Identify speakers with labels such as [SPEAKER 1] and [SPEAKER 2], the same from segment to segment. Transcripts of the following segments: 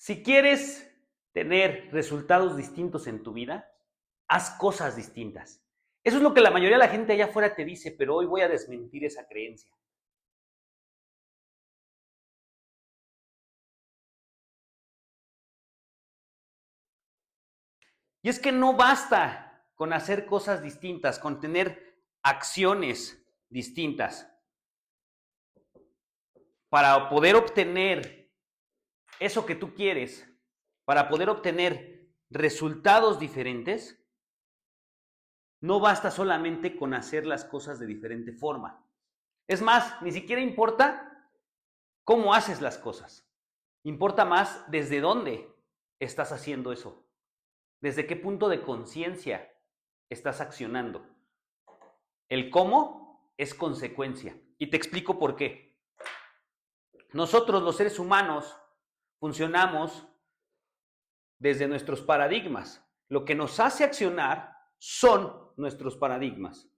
[SPEAKER 1] Si quieres tener resultados distintos en tu vida, haz cosas distintas. Eso es lo que la mayoría de la gente allá afuera te dice, pero hoy voy a desmentir esa creencia. Y es que no basta con hacer cosas distintas, con tener acciones distintas para poder obtener eso que tú quieres, para poder obtener resultados diferentes. No basta solamente con hacer las cosas de diferente forma. Es más, ni siquiera importa cómo haces las cosas. Importa más desde dónde estás haciendo eso. Desde qué punto de conciencia estás accionando. El cómo es consecuencia. Y te explico por qué. Nosotros, los seres humanos, funcionamos desde nuestros paradigmas. Lo que nos hace accionar son nuestros paradigmas.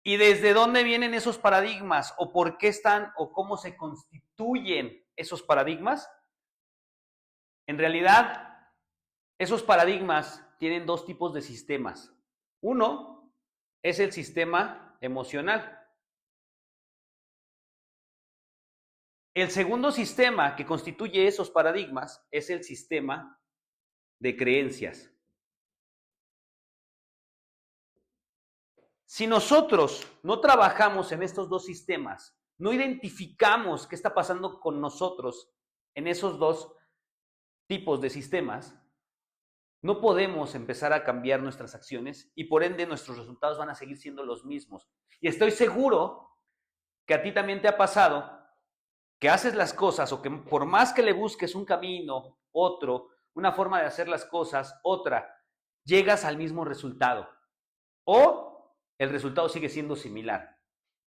[SPEAKER 1] ¿Y desde dónde vienen esos paradigmas? ¿O por qué están? ¿O cómo se constituyen esos paradigmas? En realidad, esos paradigmas tienen dos tipos de sistemas. Uno es el sistema emocional. El segundo sistema que constituye esos paradigmas es el sistema de creencias. Si nosotros no trabajamos en estos dos sistemas, no identificamos qué está pasando con nosotros en esos dos tipos de sistemas, no podemos empezar a cambiar nuestras acciones y por ende nuestros resultados van a seguir siendo los mismos. Y estoy seguro que a ti también te ha pasado que haces las cosas o que por más que le busques un camino, otro, una forma de hacer las cosas, otra, llegas al mismo resultado. O el resultado sigue siendo similar.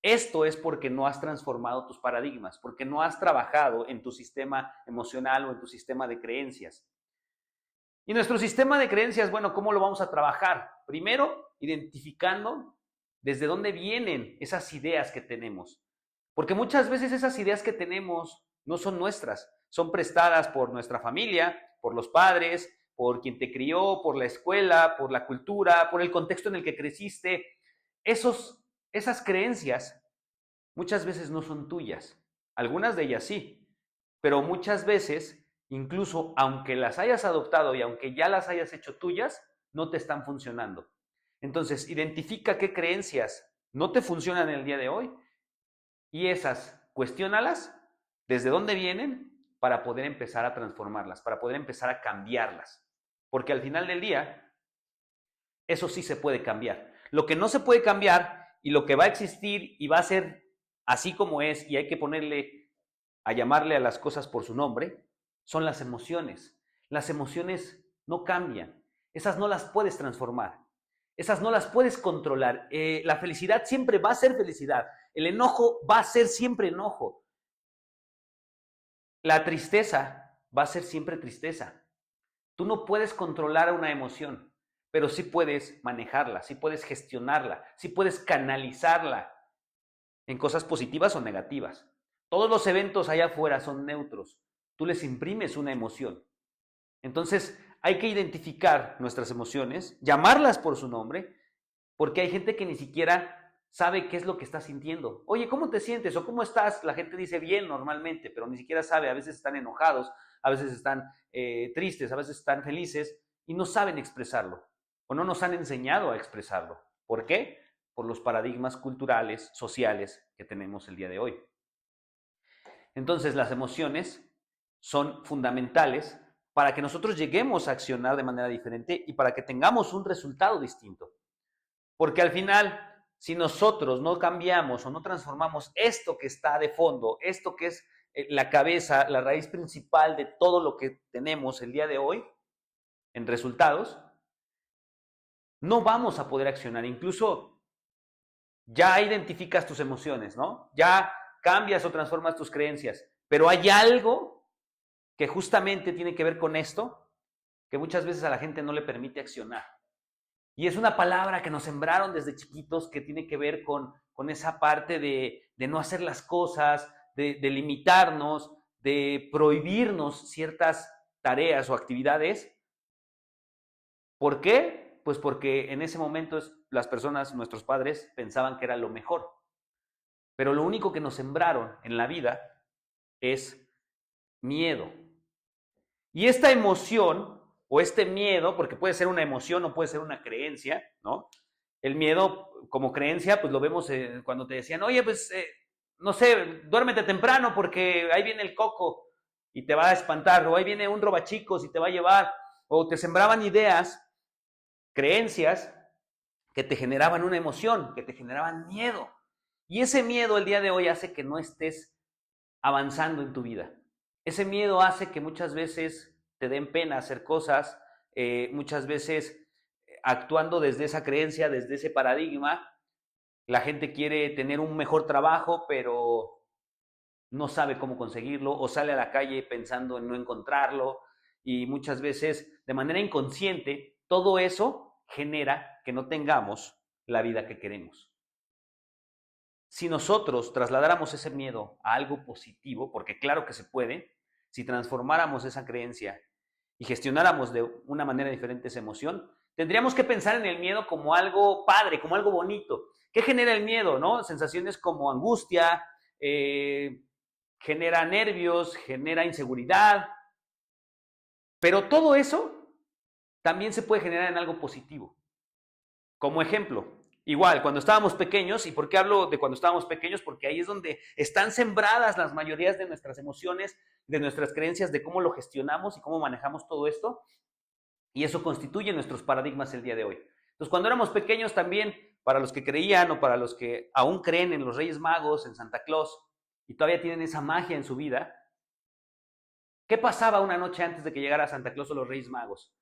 [SPEAKER 1] Esto es porque no has transformado tus paradigmas, porque no has trabajado en tu sistema emocional o en tu sistema de creencias. Y nuestro sistema de creencias, bueno, ¿cómo lo vamos a trabajar? Primero, identificando desde dónde vienen esas ideas que tenemos. Porque muchas veces esas ideas que tenemos no son nuestras, son prestadas por nuestra familia, por los padres, por quien te crió, por la escuela, por la cultura, por el contexto en el que creciste. Esas creencias muchas veces no son tuyas. Algunas de ellas sí, pero muchas veces, incluso aunque las hayas adoptado y aunque ya las hayas hecho tuyas, no te están funcionando. Entonces, identifica qué creencias no te funcionan el día de hoy y esas, cuestiónalas, desde dónde vienen, para poder empezar a transformarlas, para poder empezar a cambiarlas. Porque al final del día, eso sí se puede cambiar. Lo que no se puede cambiar y lo que va a existir y va a ser así como es y hay que ponerle a llamarle a las cosas por su nombre, son las emociones. Las emociones no cambian, esas no las puedes transformar, esas no las puedes controlar. La felicidad siempre va a ser felicidad, el enojo va a ser siempre enojo, la tristeza va a ser siempre tristeza. Tú no puedes controlar una emoción, pero sí puedes manejarla, sí puedes gestionarla, sí puedes canalizarla en cosas positivas o negativas. Todos los eventos allá afuera son neutros. Tú les imprimes una emoción. Entonces, hay que identificar nuestras emociones, llamarlas por su nombre, porque hay gente que ni siquiera sabe qué es lo que está sintiendo. Oye, ¿cómo te sientes? ¿O cómo estás? La gente dice bien normalmente, pero ni siquiera sabe. A veces están enojados, a veces están tristes, a veces están felices y no saben expresarlo. O no nos han enseñado a expresarlo. ¿Por qué? Por los paradigmas culturales, sociales que tenemos el día de hoy. Entonces, las emociones son fundamentales para que nosotros lleguemos a accionar de manera diferente y para que tengamos un resultado distinto. Porque al final, si nosotros no cambiamos o no transformamos esto que está de fondo, esto que es la cabeza, la raíz principal de todo lo que tenemos el día de hoy, en resultados, no vamos a poder accionar. Incluso ya identificas tus emociones, ¿no? Ya cambias o transformas tus creencias, pero hay algo que justamente tiene que ver con esto, que muchas veces a la gente no le permite accionar. Y es una palabra que nos sembraron desde chiquitos que tiene que ver con esa parte de no hacer las cosas, de limitarnos, de prohibirnos ciertas tareas o actividades. ¿Por qué? Pues porque en ese momento las personas, nuestros padres, pensaban que era lo mejor. Pero lo único que nos sembraron en la vida es miedo. Y esta emoción o este miedo, porque puede ser una emoción o puede ser una creencia, ¿no? El miedo como creencia, pues lo vemos cuando te decían, oye, pues, no sé, duérmete temprano porque ahí viene el coco y te va a espantar, o ahí viene un robachicos y te va a llevar, o te sembraban ideas, creencias que te generaban una emoción, que te generaban miedo. Y ese miedo el día de hoy hace que no estés avanzando en tu vida. Ese miedo hace que muchas veces te den pena hacer cosas, muchas veces actuando desde esa creencia, desde ese paradigma, la gente quiere tener un mejor trabajo, pero no sabe cómo conseguirlo o sale a la calle pensando en no encontrarlo y muchas veces de manera inconsciente todo eso genera que no tengamos la vida que queremos. Si nosotros trasladáramos ese miedo a algo positivo, porque claro que se puede, si transformáramos esa creencia y gestionáramos de una manera diferente esa emoción, tendríamos que pensar en el miedo como algo padre, como algo bonito. ¿Qué genera el miedo? ¿No? Sensaciones como angustia, genera nervios, genera inseguridad, pero todo eso también se puede generar en algo positivo. Como ejemplo, igual, cuando estábamos pequeños, ¿y por qué hablo de cuando estábamos pequeños? Porque ahí es donde están sembradas las mayorías de nuestras emociones, de nuestras creencias, de cómo lo gestionamos y cómo manejamos todo esto, y eso constituye nuestros paradigmas el día de hoy. Entonces, cuando éramos pequeños también, para los que creían o para los que aún creen en los Reyes Magos, en Santa Claus, y todavía tienen esa magia en su vida, ¿qué pasaba una noche antes de que llegara Santa Claus o los Reyes Magos?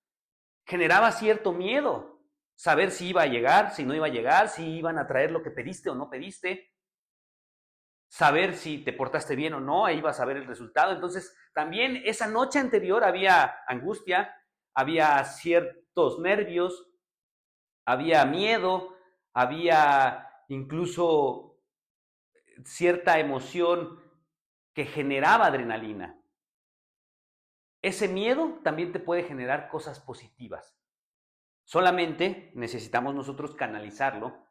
[SPEAKER 1] Generaba cierto miedo, saber si iba a llegar, si no iba a llegar, si iban a traer lo que pediste o no pediste, saber si te portaste bien o no, ahí ibas a ver el resultado. Entonces, también esa noche anterior había angustia, había ciertos nervios, había miedo, había incluso cierta emoción que generaba adrenalina. Ese miedo también te puede generar cosas positivas. Solamente necesitamos nosotros canalizarlo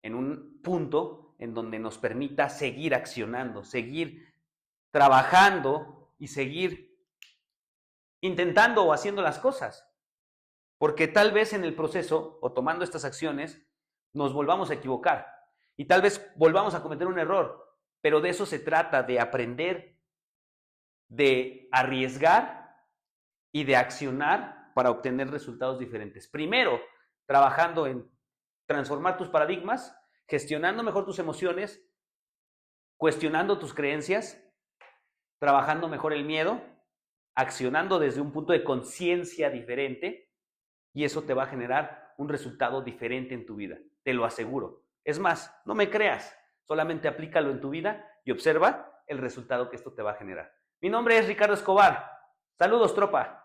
[SPEAKER 1] en un punto en donde nos permita seguir accionando, seguir trabajando y seguir intentando o haciendo las cosas. Porque tal vez en el proceso o tomando estas acciones nos volvamos a equivocar y tal vez volvamos a cometer un error, pero de eso se trata, de aprender, de arriesgar y de accionar para obtener resultados diferentes. Primero, trabajando en transformar tus paradigmas, gestionando mejor tus emociones, cuestionando tus creencias, trabajando mejor el miedo, accionando desde un punto de conciencia diferente, y eso te va a generar un resultado diferente en tu vida, te lo aseguro. Es más, no me creas, solamente aplícalo en tu vida y observa el resultado que esto te va a generar. Mi nombre es Ricardo Escobar. Saludos, tropa.